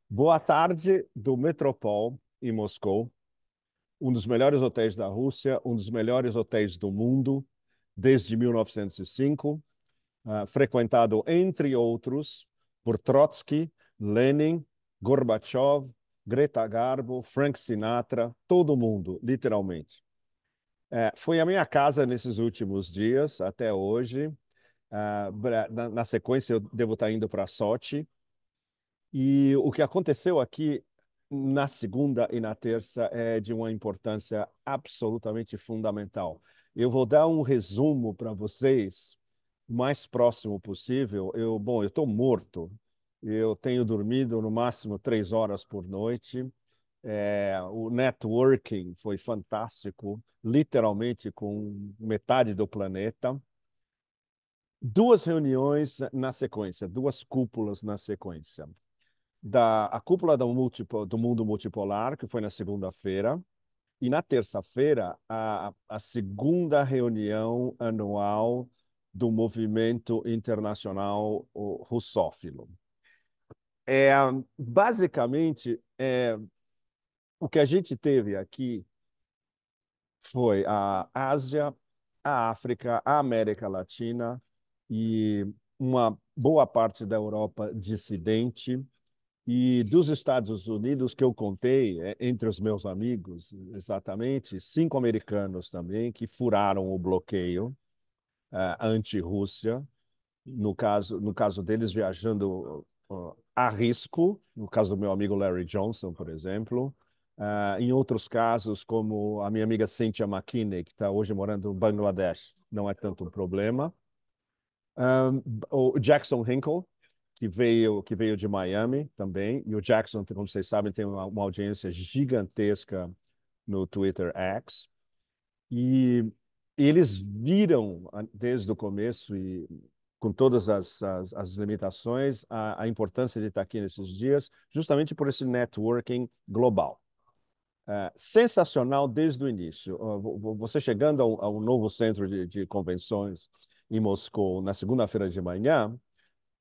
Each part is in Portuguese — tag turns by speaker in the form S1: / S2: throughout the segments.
S1: Boa tarde do Metropol em Moscou, um dos melhores hotéis da Rússia, um dos melhores hotéis do mundo desde 1905, frequentado, entre outros, por Trotsky, Lenin, Gorbachev, Greta Garbo, Frank Sinatra, todo mundo, literalmente. Foi a minha casa nesses últimos dias, até hoje. Na sequência, eu devo estar indo para Sochi. E o que aconteceu aqui na segunda e na terça é de uma importância absolutamente fundamental. Eu vou dar um resumo para vocês, o mais próximo possível. Eu estou morto. Eu tenho dormido no máximo 3 horas por noite. O networking foi fantástico, literalmente com metade do planeta. Duas reuniões na sequência, duas cúpulas na sequência a cúpula do mundo multipolar, que foi na segunda-feira, e na terça-feira, a segunda reunião anual do movimento internacional russófilo. É, basicamente, o que a gente teve aqui foi a Ásia, a África, a América Latina e uma boa parte da Europa dissidente. E dos Estados Unidos, que eu contei, entre os meus amigos, exatamente, 5 americanos também que furaram o bloqueio anti-Rússia, no caso deles viajando a risco, no caso do meu amigo Larry Johnson, por exemplo. Em outros casos, como a minha amiga Cynthia McKinney, que está hoje morando no Bangladesh, não é tanto um problema. O Jackson Hinkle, que veio de Miami também. E o Jackson, como vocês sabem, tem uma audiência gigantesca no Twitter X. E eles viram, desde o começo, e com todas as limitações, a importância de estar aqui nesses dias, justamente por esse networking global. Sensacional desde o início. Você chegando ao novo centro de convenções em Moscou na segunda-feira de manhã,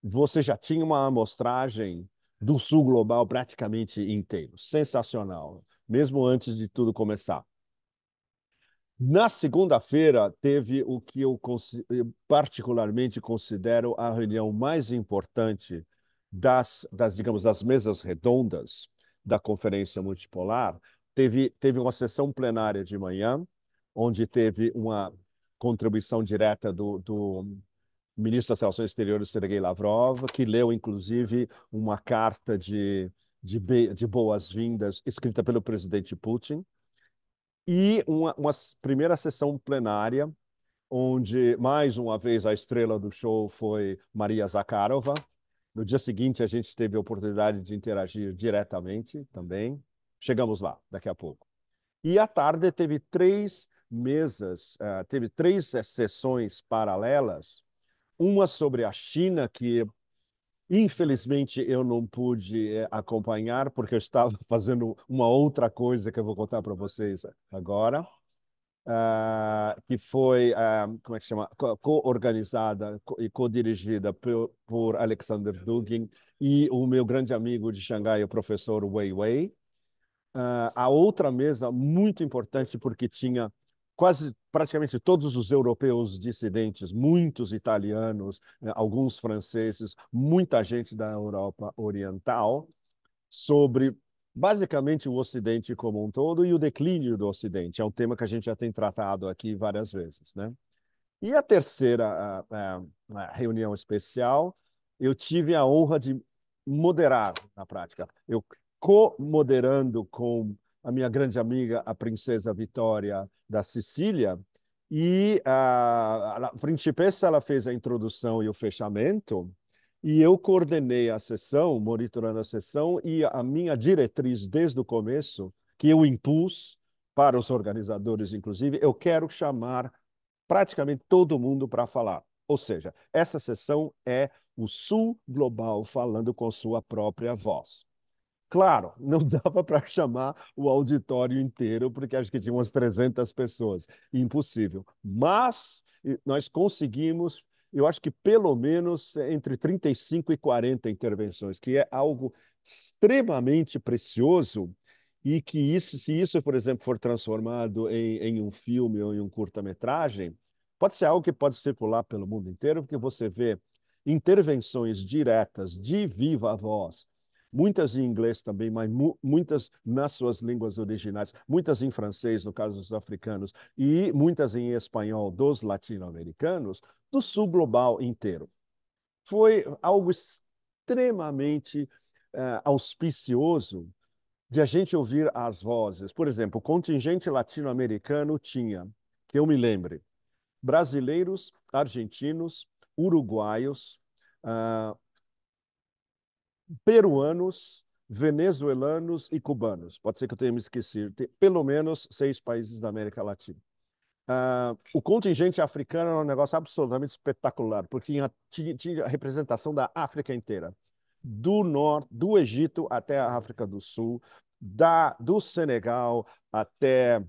S1: você já tinha uma amostragem do sul global praticamente inteiro. Sensacional, mesmo antes de tudo começar. Na segunda-feira, teve o que eu particularmente considero a reunião mais importante digamos, das mesas redondas da Conferência Multipolar. Teve uma sessão plenária de manhã, onde teve uma contribuição direta do ministro das Relações Exteriores, Sergei Lavrov, que leu, inclusive, uma carta de boas-vindas escrita pelo presidente Putin, e uma primeira sessão plenária, onde, mais uma vez, a estrela do show foi Maria Zakharova. No dia seguinte, a gente teve a oportunidade de interagir diretamente também. Chegamos lá, daqui a pouco. E à tarde teve três mesas, teve três sessões paralelas, uma sobre a China, que infelizmente eu não pude acompanhar, porque eu estava fazendo uma outra coisa que eu vou contar para vocês agora, que foi, como é que chama? Co-organizada e co-dirigida por Alexander Dugin e o meu grande amigo de Xangai, o professor Wei Wei. A outra mesa muito importante porque tinha quase praticamente todos os europeus dissidentes, muitos italianos, alguns franceses, muita gente da Europa Oriental, sobre basicamente o Ocidente como um todo e o declínio do Ocidente. É um tema que a gente já tem tratado aqui várias vezes, né? E a terceira a reunião especial, eu tive a honra de moderar na prática. Eu co-moderando com a minha grande amiga, a princesa Vitória da Sicília, e a principessa ela fez a introdução e o fechamento, e eu coordenei a sessão, monitorando a sessão, e a minha diretriz desde o começo, que eu impus para os organizadores, inclusive, eu quero chamar praticamente todo mundo para falar. Ou seja, essa sessão é o Sul Global falando com sua própria voz. Claro, não dava para chamar o auditório inteiro, porque acho que tinha umas 300 pessoas. Impossível. Mas nós conseguimos, eu acho que pelo menos entre 35 e 40 intervenções, que é algo extremamente precioso e que isso, se isso, por exemplo, for transformado em um filme ou em um curta-metragem, pode ser algo que pode circular pelo mundo inteiro, porque você vê intervenções diretas de viva voz, muitas em inglês também, mas muitas nas suas línguas originais, muitas em francês, no caso dos africanos, e muitas em espanhol dos latino-americanos, do sul global inteiro. Foi algo extremamente auspicioso de a gente ouvir as vozes. Por exemplo, o contingente latino-americano tinha, que eu me lembre, brasileiros, argentinos, uruguaios, uh, peruanos, venezuelanos e cubanos. Pode ser que eu tenha me esquecido. Tem pelo menos 6 países da América Latina. O contingente africano era um negócio absolutamente espetacular, porque tinha a representação da África inteira, do norte, do Egito até a África do Sul, do Senegal até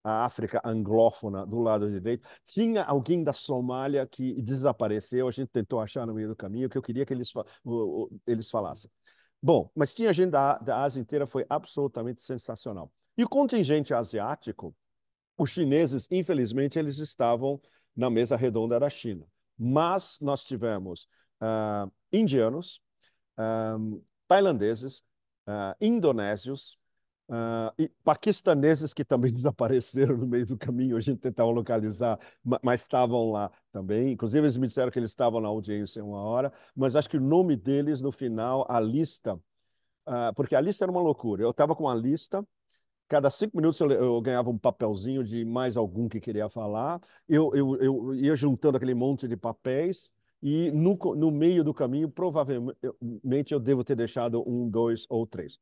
S1: a África anglófona do lado direito. Tinha alguém da Somália que desapareceu, a gente tentou achar no meio do caminho, que eu queria que eles falassem. Bom, mas tinha gente da Ásia inteira, foi absolutamente sensacional. E o contingente asiático, os chineses, infelizmente, eles estavam na mesa redonda da China. Mas nós tivemos indianos, tailandeses, indonésios, e paquistaneses que também desapareceram no meio do caminho. A gente tentava localizar, mas estavam lá também. Inclusive, eles me disseram que eles estavam na audiência 1 hora, mas acho que o nome deles, no final, a lista, porque a lista era uma loucura. Eu estava com a lista. Cada 5 minutos eu ganhava um papelzinho de mais algum que queria falar. Eu ia juntando aquele monte de papéis e no meio do caminho, provavelmente, eu devo ter deixado 1, 2 ou 3.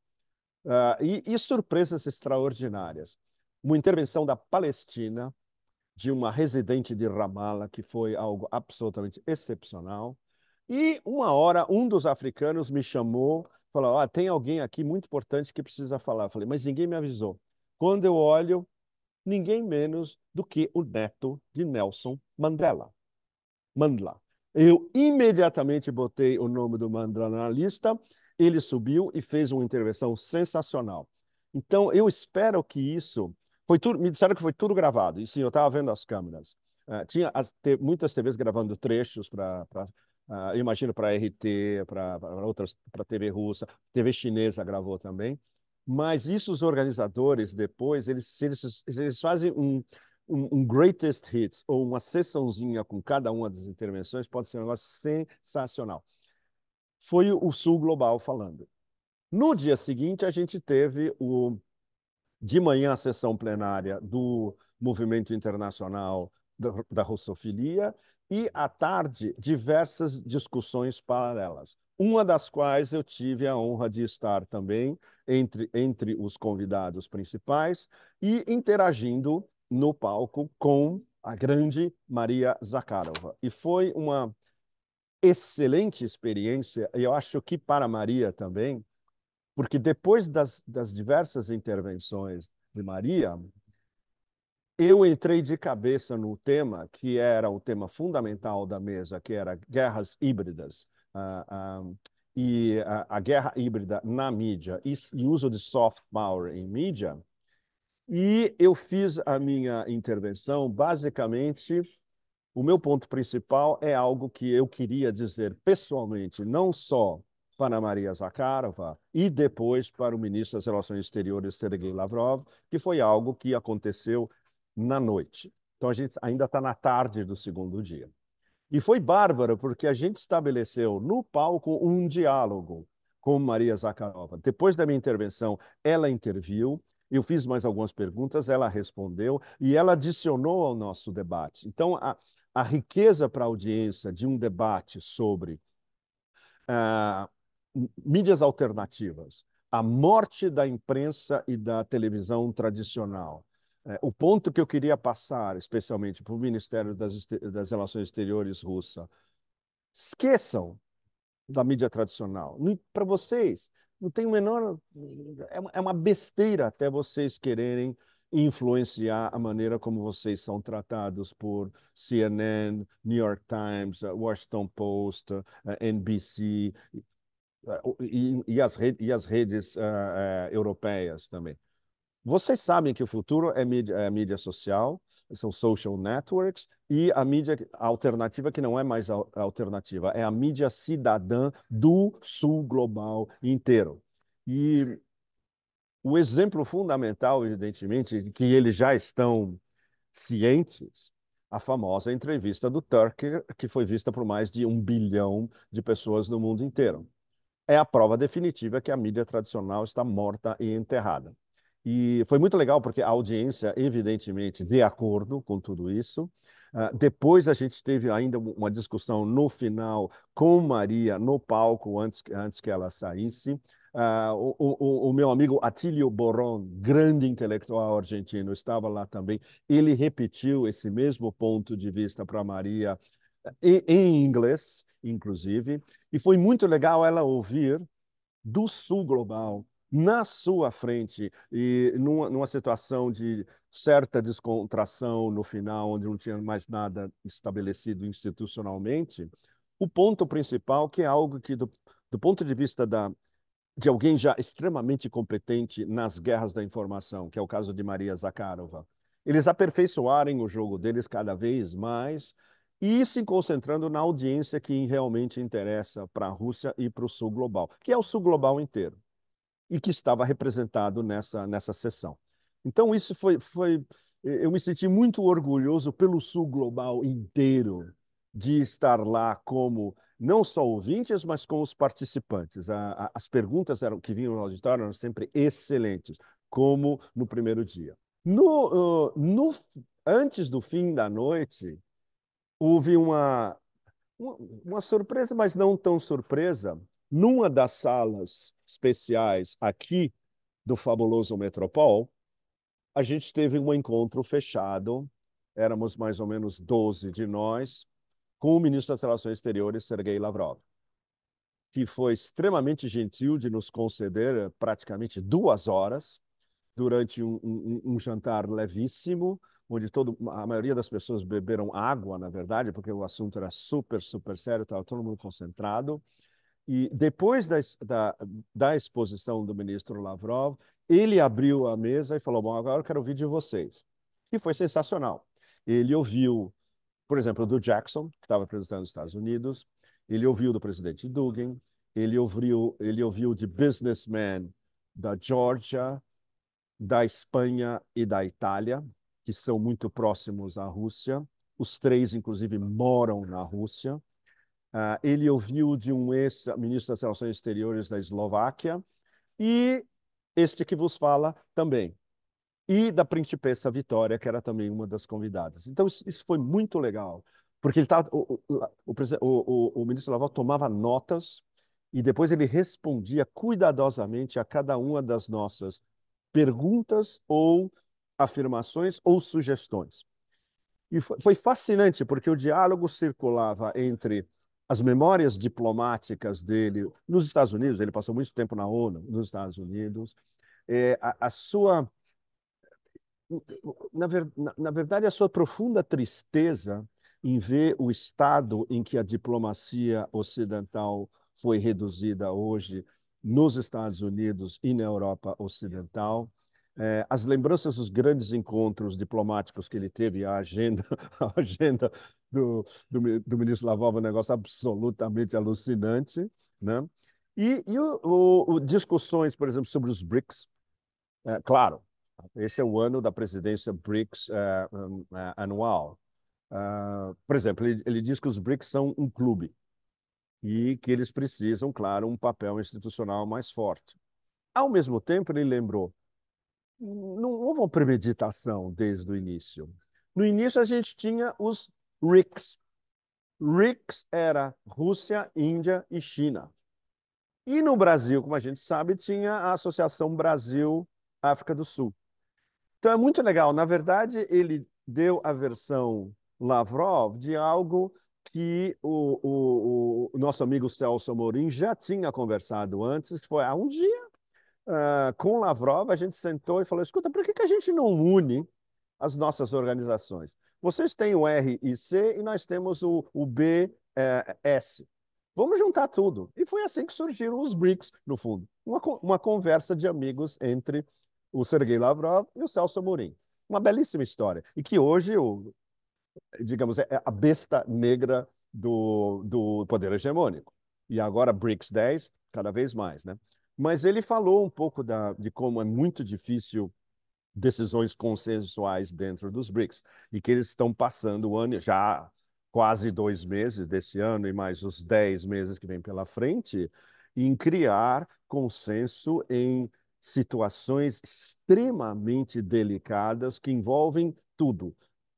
S1: E surpresas extraordinárias. Uma intervenção da Palestina, de uma residente de Ramallah, que foi algo absolutamente excepcional. E 1 hora, um dos africanos me chamou, falou: tem alguém aqui muito importante que precisa falar. Eu falei: mas ninguém me avisou. Quando eu olho, ninguém menos do que o neto de Nelson Mandela. Mandela. Eu imediatamente botei o nome do Mandela na lista, ele subiu e fez uma intervenção sensacional. Então, eu espero que isso. Foi tudo, me disseram que foi tudo gravado, e sim, eu estava vendo as câmeras. Tinha muitas TVs gravando trechos imagino, para RT, para outras, para TV russa, TV chinesa gravou também. Mas isso, os organizadores, depois, eles fazem um greatest hits, ou uma sessãozinha com cada uma das intervenções, pode ser um negócio sensacional. Foi o Sul Global falando. No dia seguinte, a gente teve de manhã a sessão plenária do Movimento Internacional da Russofilia e, à tarde, diversas discussões paralelas. Uma das quais eu tive a honra de estar também entre os convidados principais e interagindo no palco com a grande Maria Zakharova. E foi uma excelente experiência, e eu acho que para a Maria também, porque depois das diversas intervenções de Maria, eu entrei de cabeça no tema que era o tema fundamental da mesa, que era guerras híbridas, e a guerra híbrida na mídia e uso de soft power em mídia. E eu fiz a minha intervenção, basicamente, o meu ponto principal é algo que eu queria dizer pessoalmente, não só para a Maria Zakharova e depois para o ministro das Relações Exteriores, Sergei Lavrov, que foi algo que aconteceu na noite. Então, a gente ainda está na tarde do segundo dia. E foi bárbaro, porque a gente estabeleceu no palco um diálogo com Maria Zakharova. Depois da minha intervenção, ela interviu, eu fiz mais algumas perguntas, ela respondeu e ela adicionou ao nosso debate. Então, a riqueza para a audiência de um debate sobre ah, mídias alternativas, a morte da imprensa e da televisão tradicional. O ponto que eu queria passar, especialmente para o Ministério das Relações Exteriores russa, esqueçam da mídia tradicional. Para vocês, não tem o menor. É uma besteira até vocês quererem influenciar a maneira como vocês são tratados por CNN, New York Times, Washington Post, NBC. e as redes europeias também. Vocês sabem que o futuro é a mídia social, são social networks, e a mídia alternativa, que não é mais alternativa, é a mídia cidadã do sul global inteiro. E o exemplo fundamental, evidentemente, de que eles já estão cientes, a famosa entrevista do Tucker, que foi vista por mais de 1 bilhão de pessoas no mundo inteiro. É a prova definitiva que a mídia tradicional está morta e enterrada. E foi muito legal porque a audiência, evidentemente, de acordo com tudo isso. Depois a gente teve ainda uma discussão no final com Maria no palco antes que ela saísse. O meu amigo Atílio Borón, grande intelectual argentino, estava lá também. Ele repetiu esse mesmo ponto de vista para Maria em inglês, inclusive. E foi muito legal ela ouvir do sul global na sua frente e numa situação de certa descontração no final, onde não tinha mais nada estabelecido institucionalmente, o ponto principal, que é algo que, do ponto de vista de alguém já extremamente competente nas guerras da informação, que é o caso de Maria Zakharova, eles aperfeiçoarem o jogo deles cada vez mais e se concentrando na audiência que realmente interessa para a Rússia e para o Sul Global, que é o Sul Global inteiro, e que estava representado nessa sessão. Então, isso foi. Eu me senti muito orgulhoso pelo Sul Global inteiro de estar lá como não só ouvintes, mas como os participantes. As perguntas que vinham no auditório eram sempre excelentes, como no primeiro dia. Antes do fim da noite, houve uma surpresa, mas não tão surpresa. Numa das salas especiais aqui do fabuloso Metropol, a gente teve um encontro fechado, éramos mais ou menos 12 de nós, com o ministro das Relações Exteriores, Sergei Lavrov, que foi extremamente gentil de nos conceder praticamente 2 horas durante um jantar levíssimo, onde a maioria das pessoas beberam água, na verdade, porque o assunto era super, super sério, estava todo mundo concentrado. E depois da exposição do ministro Lavrov, ele abriu a mesa e falou: Bom, agora eu quero ouvir de vocês. E foi sensacional. Ele ouviu, por exemplo, do Jackson, que estava representando os Estados Unidos, ele ouviu do presidente Dugin, ele ouviu de businessmen da Geórgia, da Espanha e da Itália, que são muito próximos à Rússia. Os três, inclusive, moram na Rússia. Ele ouviu de um ex-ministro das Relações Exteriores da Eslováquia e este que vos fala também. E da Principessa Vitória, que era também uma das convidadas. Então, isso foi muito legal, porque o ministro Laval tomava notas e depois ele respondia cuidadosamente a cada uma das nossas perguntas ou afirmações ou sugestões. E foi fascinante, porque o diálogo circulava entre as memórias diplomáticas dele nos Estados Unidos, ele passou muito tempo na ONU, nos Estados Unidos, a sua, na verdade, a sua profunda tristeza em ver o estado em que a diplomacia ocidental foi reduzida hoje nos Estados Unidos e na Europa Ocidental, as lembranças dos grandes encontros diplomáticos que ele teve, a agenda, a agenda do ministro Lavrov é um negócio absolutamente alucinante, né? E discussões, por exemplo, sobre os BRICS. Claro, esse é o ano da presidência BRICS anual. Por exemplo, ele diz que os BRICS são um clube e que eles precisam, claro, um papel institucional mais forte. Ao mesmo tempo, ele lembrou não houve uma premeditação desde o início. No início, a gente tinha os RICS. RICS era Rússia, Índia e China. E no Brasil, como a gente sabe, tinha a Associação Brasil-África do Sul. Então é muito legal. Na verdade, ele deu a versão Lavrov de algo que o nosso amigo Celso Amorim já tinha conversado antes, que foi um dia com Lavrov, a gente sentou e falou: escuta, por que a gente não une as nossas organizações? Vocês têm o R e C e nós temos o B, S. vamos juntar tudo. E foi assim que surgiram os BRICS, no fundo. Uma conversa de amigos entre o Sergei Lavrov e o Celso Amorim. Uma belíssima história. E que hoje, digamos, é a besta negra do poder hegemônico. E agora BRICS 10, cada vez mais, né? Mas ele falou um pouco de como é muito difícil decisões consensuais dentro dos BRICS e que eles estão passando o ano, já quase 2 meses desse ano e mais os 10 meses que vem pela frente, em criar consenso em situações extremamente delicadas que envolvem tudo,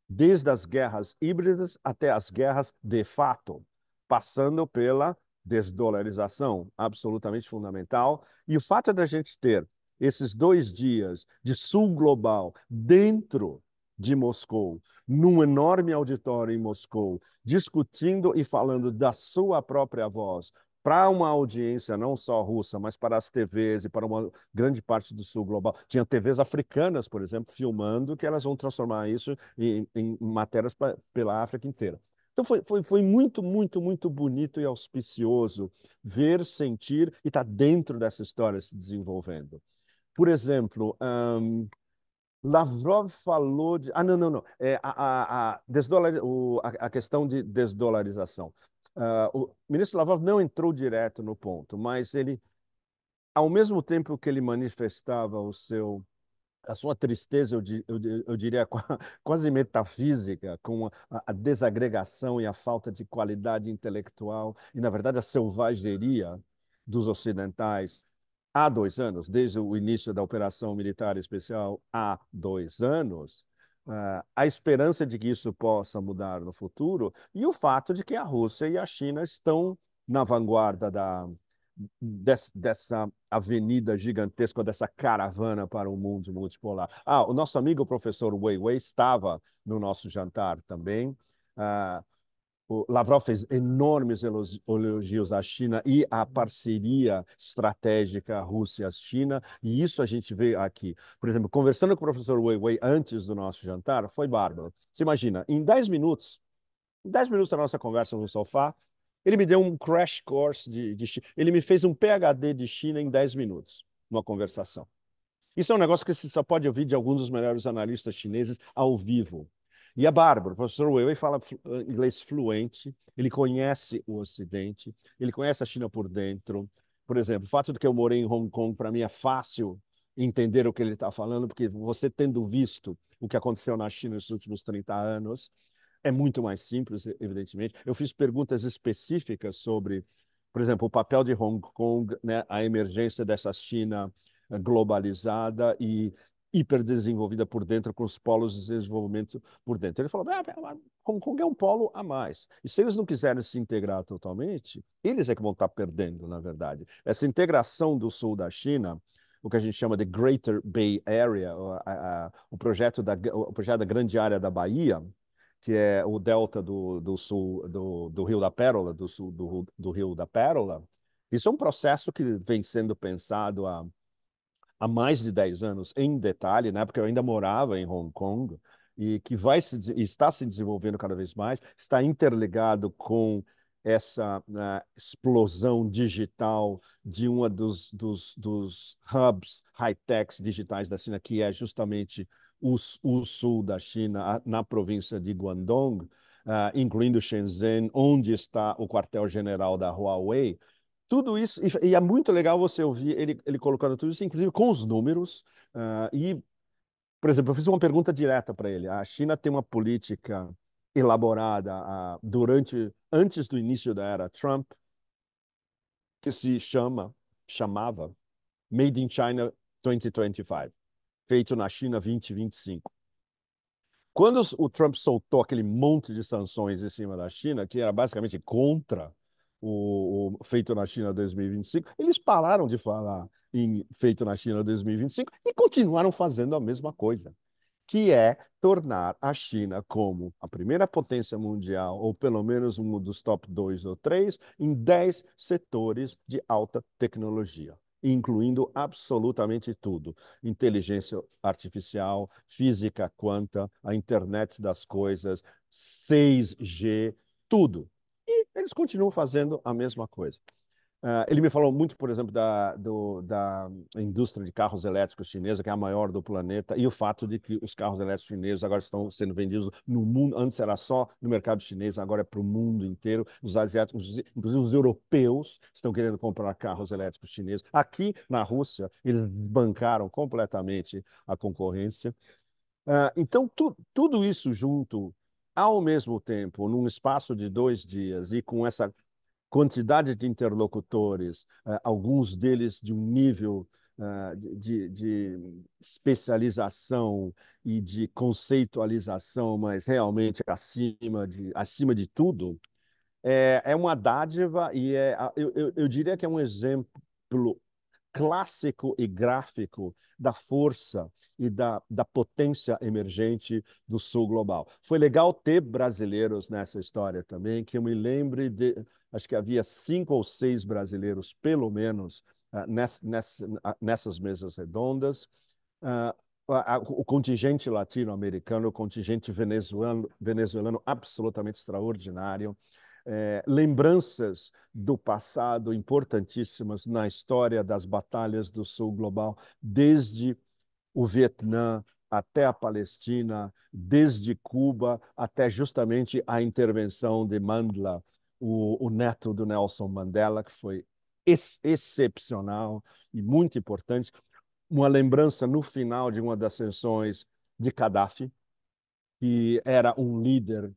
S1: desde as guerras híbridas até as guerras de fato, passando pela desdolarização, absolutamente fundamental. E o fato de a gente ter esses 2 dias de Sul Global dentro de Moscou, num enorme auditório em Moscou, discutindo e falando da sua própria voz para uma audiência não só russa, mas para as TVs e para uma grande parte do Sul Global. Tinha TVs africanas, por exemplo, filmando que elas vão transformar isso em matérias pela África inteira. Então foi muito, muito, muito bonito e auspicioso ver, sentir e estar dentro dessa história se desenvolvendo. Por exemplo, Lavrov falou de. Ah, não, não, não. A questão de desdolarização. O ministro Lavrov não entrou direto no ponto, mas ele, ao mesmo tempo que ele manifestava a sua tristeza, eu diria quase metafísica, com a desagregação e a falta de qualidade intelectual, e, na verdade, a selvageria dos ocidentais há 2 anos, desde o início da operação militar especial há 2 anos, a esperança de que isso possa mudar no futuro e o fato de que a Rússia e a China estão na vanguarda dessa avenida gigantesca, dessa caravana para o mundo multipolar. O nosso amigo o professor Weiwei estava no nosso jantar também. O Lavrov fez enormes elogios à China e à parceria estratégica Rússia-China, e isso a gente vê aqui. Por exemplo, conversando com o professor Weiwei antes do nosso jantar, foi bárbaro. Você imagina, em 10 minutos da nossa conversa no sofá, ele me deu um crash course de China. Ele me fez um PhD de China em 10 minutos, numa conversação. Isso é um negócio que você só pode ouvir de alguns dos melhores analistas chineses ao vivo. E é bárbaro. O professor Weiwei fala inglês fluente, ele conhece o Ocidente, ele conhece a China por dentro. Por exemplo, o fato de que eu morei em Hong Kong, para mim é fácil entender o que ele está falando, porque você tendo visto o que aconteceu na China nos últimos 30 anos, é muito mais simples, evidentemente. Eu fiz perguntas específicas sobre, por exemplo, o papel de Hong Kong, né, a emergência dessa China globalizada e hiperdesenvolvida por dentro, com os polos de desenvolvimento por dentro. Ele falou: Hong Kong é um polo a mais. E se eles não quiserem se integrar totalmente, eles é que vão estar perdendo, na verdade. Essa integração do sul da China, o que a gente chama de Greater Bay Area, o projeto da Grande Área da Bahia, que é o delta do sul do Rio da Pérola, do sul do Rio da Pérola. Isso é um processo que vem sendo pensado há mais de 10 anos em detalhe, na época eu ainda morava em Hong Kong, e que está se desenvolvendo cada vez mais, está interligado com essa explosão digital de uma dos hubs high-techs digitais da China, que é justamente o sul da China, na província de Guangdong, incluindo Shenzhen, onde está o quartel-general da Huawei. Tudo isso, e é muito legal você ouvir ele colocando tudo isso, inclusive com os números. Por exemplo, eu fiz uma pergunta direta para ele. A China tem uma política elaborada antes do início da era Trump, que chamava Made in China 2025, feito na China 2025. Quando o Trump soltou aquele monte de sanções em cima da China, que era basicamente contra o feito na China 2025, eles pararam de falar em feito na China 2025 e continuaram fazendo a mesma coisa, que é tornar a China como a primeira potência mundial, ou pelo menos um dos top 2 ou 3, em 10 setores de alta tecnologia, incluindo absolutamente tudo: inteligência artificial, física quântica, a internet das coisas, 6G, tudo. eles continuam fazendo a mesma coisa. Ele me falou muito, por exemplo, da indústria de carros elétricos chinesa, que é a maior do planeta, e o fato de que os carros elétricos chineses agora estão sendo vendidos no mundo. Antes era só no mercado chinês, agora é para o mundo inteiro. Os asiáticos, inclusive os europeus, estão querendo comprar carros elétricos chineses. Aqui na Rússia, eles desbancaram completamente a concorrência. Então, tudo isso junto, ao mesmo tempo, num espaço de 2 dias, e com essa quantidade de interlocutores, alguns deles de um nível de especialização e de conceitualização, mas realmente acima de tudo, é uma dádiva e eu diria que é um exemplo clássico e gráfico da força e da potência emergente do Sul global. Foi legal ter brasileiros nessa história também, que eu me lembre de, acho que havia 5 ou 6 brasileiros, pelo menos, nessas mesas redondas. Uh, o contingente latino-americano, o contingente venezuelano absolutamente extraordinário, lembranças do passado importantíssimas na história das batalhas do Sul global, desde o Vietnã até a Palestina, desde Cuba até justamente a intervenção de Mandela, o neto do Nelson Mandela, que foi excepcional e muito importante. Uma lembrança no final de uma das sessões de Gaddafi, que era um líder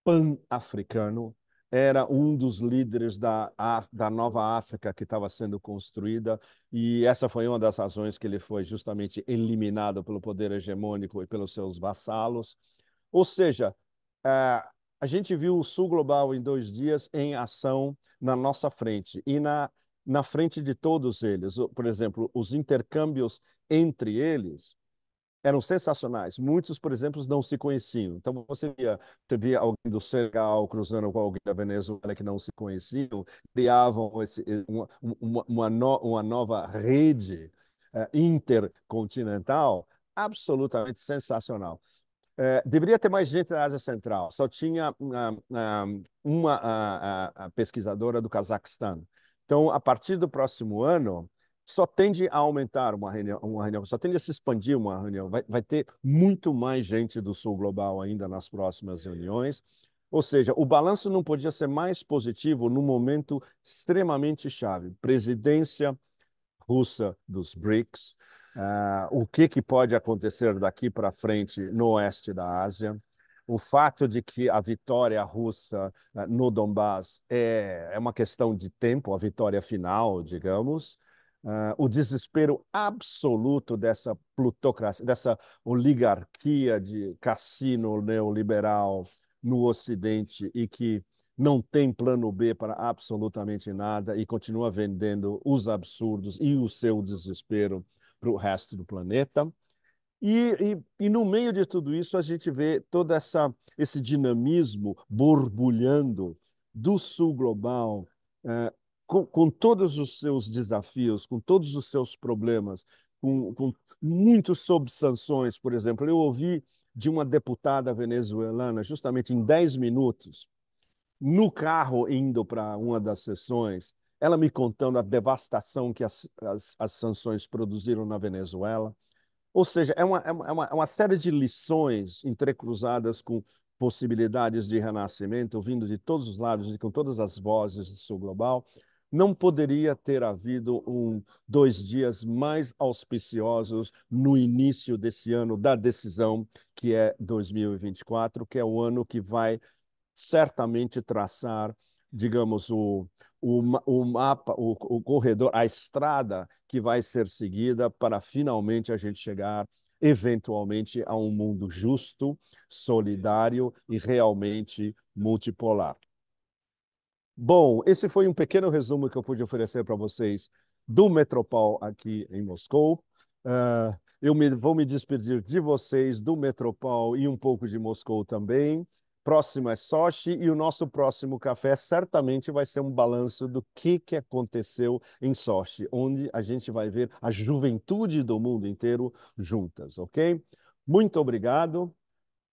S1: pan-africano, era um dos líderes da nova África que estava sendo construída, e essa foi uma das razões que ele foi justamente eliminado pelo poder hegemônico e pelos seus vassalos. Ou seja, a gente viu o Sul Global em 2 dias em ação na nossa frente e na frente de todos eles. Por exemplo, os intercâmbios entre eles eram sensacionais. Muitos, por exemplo, não se conheciam. Então, você via alguém do Senegal cruzando com alguém da Venezuela que não se conheciam, criavam uma nova rede intercontinental absolutamente sensacional. Deveria ter mais gente na Ásia Central. Só tinha uma pesquisadora do Cazaquistão. Então, a partir do próximo ano, só tende a aumentar uma reunião, só tende a se expandir uma reunião. Vai ter muito mais gente do Sul Global ainda nas próximas reuniões. Ou seja, o balanço não podia ser mais positivo num momento extremamente chave. Presidência russa dos BRICS, o que pode acontecer daqui para frente no oeste da Ásia, o fato de que a vitória russa no Donbás é uma questão de tempo, a vitória final, digamos, o desespero absoluto dessa plutocracia, dessa oligarquia de cassino neoliberal no Ocidente e que não tem plano B para absolutamente nada e continua vendendo os absurdos e o seu desespero para o resto do planeta. E no meio de tudo isso, a gente vê todo esse dinamismo borbulhando do Sul global, com todos os seus desafios, com todos os seus problemas, com muito sob sanções, por exemplo. Eu ouvi de uma deputada venezuelana, justamente em 10 minutos, no carro indo para uma das sessões, ela me contando a devastação que as sanções produziram na Venezuela. Ou seja, é uma série de lições entrecruzadas com possibilidades de renascimento, vindo de todos os lados e com todas as vozes do Sul Global. Não poderia ter havido 2 dias mais auspiciosos no início desse ano da decisão, que é 2024, que é o ano que vai certamente traçar, digamos, o mapa, o corredor, a estrada que vai ser seguida para finalmente a gente chegar, eventualmente, a um mundo justo, solidário e realmente multipolar. Bom, esse foi um pequeno resumo que eu pude oferecer para vocês do Metropol aqui em Moscou. Vou me despedir de vocês do Metropol e um pouco de Moscou também. Próximo é Sochi e o nosso próximo café certamente vai ser um balanço do que aconteceu em Sochi, onde a gente vai ver a juventude do mundo inteiro juntas, ok? Muito obrigado.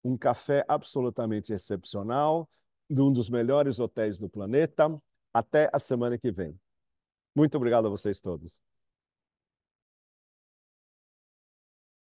S1: Um café absolutamente excepcional de um dos melhores hotéis do planeta. Até a semana que vem. Muito obrigado a vocês todos.